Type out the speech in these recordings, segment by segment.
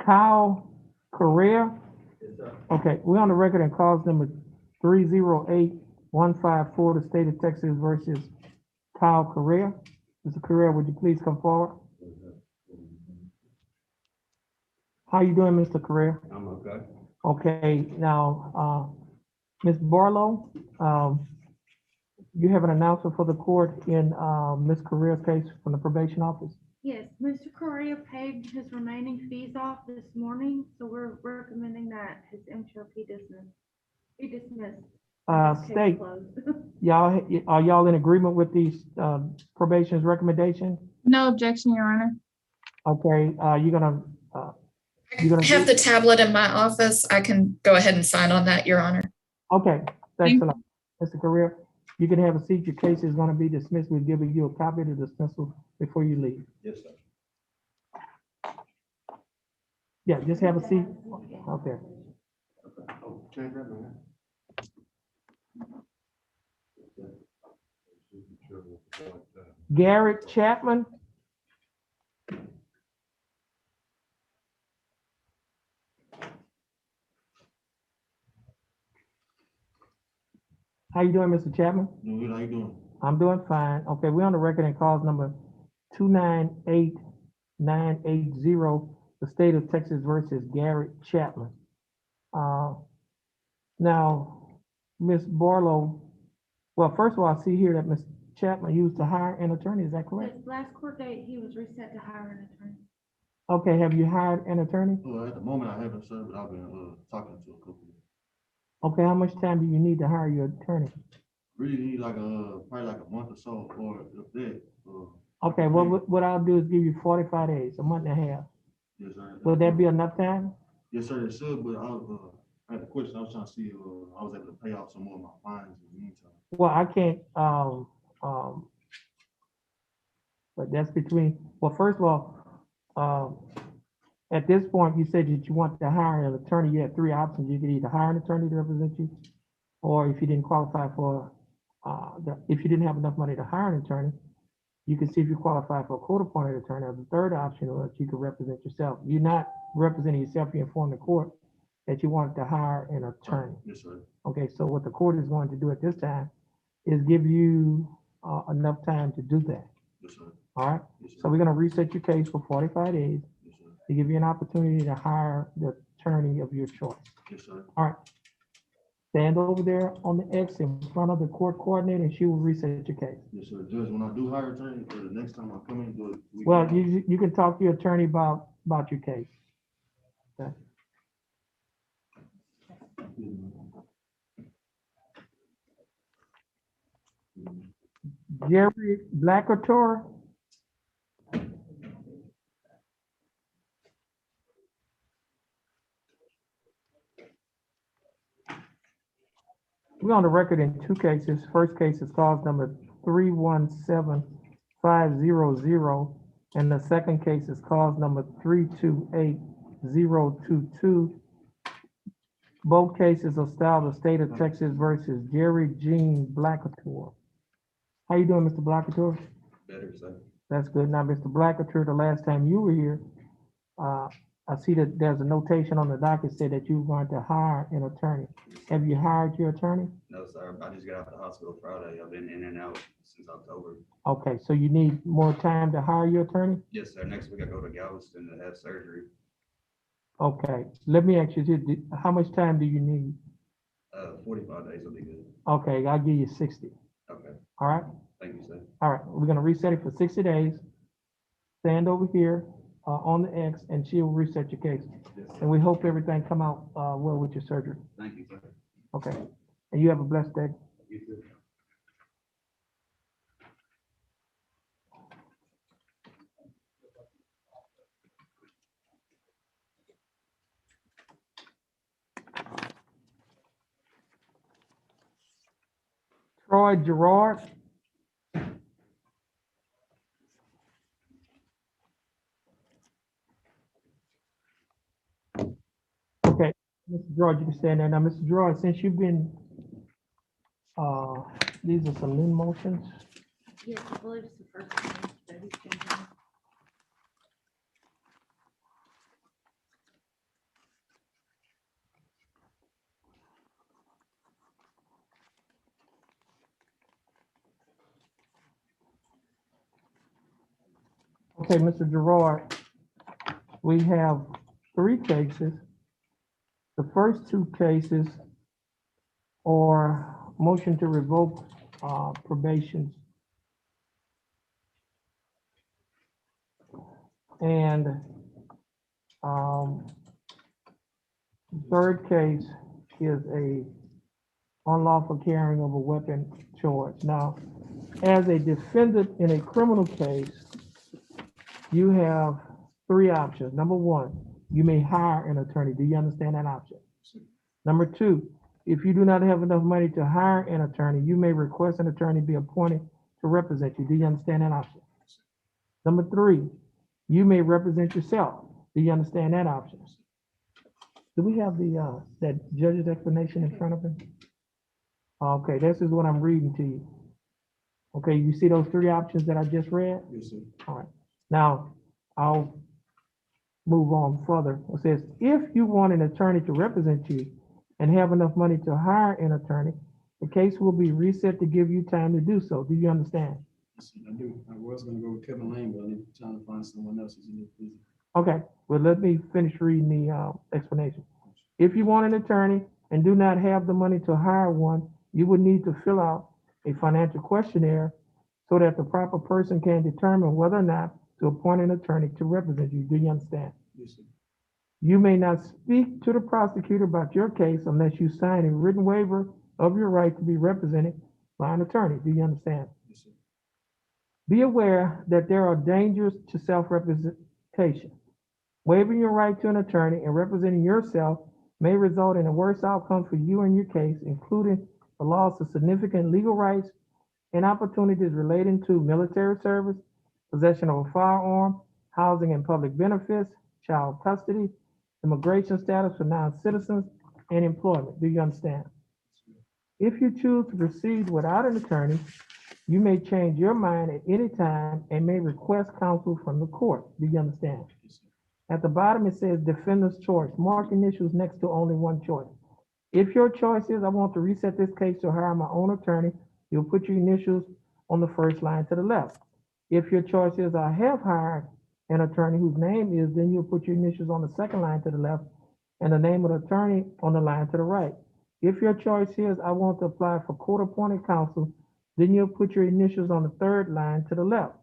Kyle Correa. Okay, we're on the record in cause number 308154, the state of Texas versus Kyle Correa. Mr. Correa, would you please come forward? How you doing, Mr. Correa? I'm okay. Okay, now, Ms. Barlow, you have an announcement for the court in Ms. Correa's case from the probation office? Yes, Mr. Correa paid his remaining fees off this morning, so we're recommending that his MTRP be dismissed. His case State, closed. are y'all in agreement with these probation's recommendation? No objection, Your Honor. Okay, you're gonna I have the tablet in my office. I can go ahead and sign on that, Your Honor. okay, thanks a lot. Mr. Correa, you can have a seat. Your case is gonna be dismissed. We're giving you a copy of the dismissal before you leave. Yes, sir. Yeah, just have a seat out there. Oh, can I grab my hat? Garrett Chapman. How you doing, Mr. Chapman? Doing good, how you doing? I'm doing fine. Okay, we're on the record in cause number 298980, the state of Texas versus Garrett Chapman. Now, Ms. Barlow, well, first of all, I see here that Ms. Chapman used to hire an attorney, is that correct? His last court date, he was reset to hire an attorney. Okay, have you hired an attorney? At the moment, I haven't served, but I've been talking to a couple. Okay, how much time do you need to hire your attorney? Really need like probably like a month or so, or if that. Okay, well, what I'll do is give you 45 days, a month and a half. Yes, sir. Will that be enough time? Yes, sir, it should, but I had a question. I was trying to see if I was able to pay off some more of my fines in the meantime. Well, I can't, but that's between, well, first of all, at this point, you said that you want to hire an attorney. You had three options. You could either hire an attorney to represent you, or if you didn't qualify for, if you didn't have enough money to hire an attorney, you could see if you qualify for a court-appointed attorney. Or the third option was you could represent yourself. You're not representing yourself. You informed the court that you wanted to hire an attorney. Yes, sir. Okay, so what the court is going to do at this time is give you enough time to do that. Yes, sir. All right, Yes, sir. so we're gonna reset your case for 45 days Yes, sir. to give you an opportunity to hire the attorney of your choice. Yes, sir. All right. Stand over there on the X in front of the court coordinator and she will reset your case. Yes, sir. Judge, when I do hire attorney, the next time I come in, do it. Well, you can talk to your attorney about your case. Okay. Jerry Blackator. We're on the record in two cases. First case is cause number 317500, and the second case is cause number 328022. Both cases are styled the state of Texas versus Jerry Jean Blackator. How you doing, Mr. Blackator? Better, sir. That's good. Now, Mr. Blackator, the last time you were here, I see that there's a notation on the docket said that you were going to hire an attorney. Have you hired your attorney? No, sir. I just got out of the hospital Friday. I've been in and out since October. Okay, so you need more time to hire your attorney? Yes, sir. Next week I go to Galveston to have surgery. Okay, let me ask you this, how much time do you need? 45 days will be good. Okay, I'll give you 60, Okay. all right? Thank you, sir. All right, we're gonna reset it for 60 days. Stand over here on the X and she will reset your case. Yes, sir. And we hope everything come out well with your surgery. Thank you, sir. Okay, and you have a blessed day. You too. Troy Gerard. Okay, Mr. Gerard, you can stand there. Now, Mr. Gerard, since you've been, these are some lien motions. Yes, I believe it's the first time that he's been here. Okay, Mr. Gerard, we have 3 cases. The first 2 cases are motion to revoke probations. And the third case is a unlawful carrying of a weapon charge. Now, as a defendant in a criminal case, you have 3 options. Number 1, you may hire an attorney. Do you understand that option? Number 2, if you do not have enough money to hire an attorney, you may request an attorney be appointed to represent you. Do you understand that option? Number 3, you may represent yourself. Do you understand that option? Do we have the that judge's explanation in front of him? Okay, this is what I'm reading to you. Okay, you see those 3 options that I just read? Yes, sir. All right. Now, I'll move on further. It says, if you want an attorney to represent you and have enough money to hire an attorney, the case will be reset to give you time to do so. Do you understand? Yes, sir, I do. I was gonna go with Kevin Lane, but I need to try to find someone else who's a little busy. Okay, well, let me finish reading the explanation. If you want an attorney and do not have the money to hire one, you would need to fill out a financial questionnaire so that the proper person can determine whether or not to appoint an attorney to represent you. Do you understand? Yes, sir. You may not speak to the prosecutor about your case unless you sign a written waiver of your right to be represented by an attorney. Do you understand? Yes, sir. Be aware that there are dangers to self-representation. Waiving your right to an attorney and representing yourself may result in a worse outcome for you and your case, including the loss of significant legal rights and opportunities relating to military service, possession of a firearm, housing and public benefits, child custody, immigration status for non-citizens, and employment. Do you understand? If you choose to proceed without an attorney, you may change your mind at any time and may request counsel from the court. Do you understand? Yes, sir. At the bottom, it says defendant's choice. Mark initials next to only one choice. If your choice is, I want to reset this case to hire my own attorney, you'll put your initials on the first line to the left. If your choice is, I have hired an attorney whose name is, then you'll put your initials on the second line to the left and the name of the attorney on the line to the right. If your choice is, I want to apply for court-appointed counsel, then you'll put your initials on the third line to the left.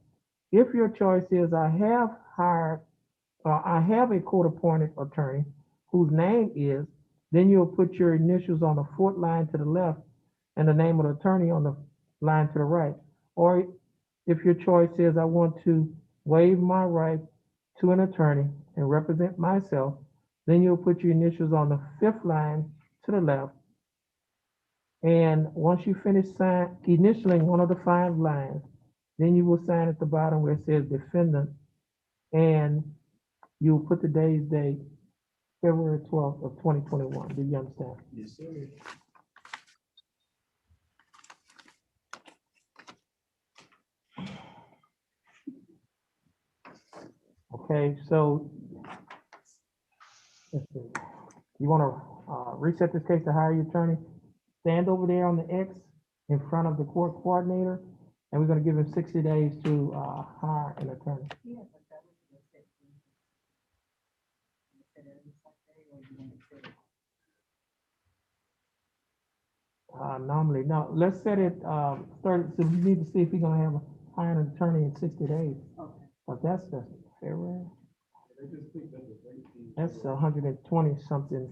If your choice is, I have a court-appointed attorney whose name is, then you'll put your initials on the fourth line to the left and the name of the attorney on the line to the right. Or if your choice is, I want to waive my right to an attorney and represent myself, then you'll put your initials on the fifth line to the left. And once you finish initialing one of the 5 lines, then you will sign at the bottom where it says defendant, and you'll put today's date, February 12th of 2021. Do you understand? Yes, sir. Okay, so let's see. You want to reset this case to hire your attorney? Stand over there on the X in front of the court coordinator, and we're going to give him 60 days to hire an attorney. Normally, no, let's set it, so we need to see if we're gonna have a hire an attorney in 60 days. But that's February. That's 120 something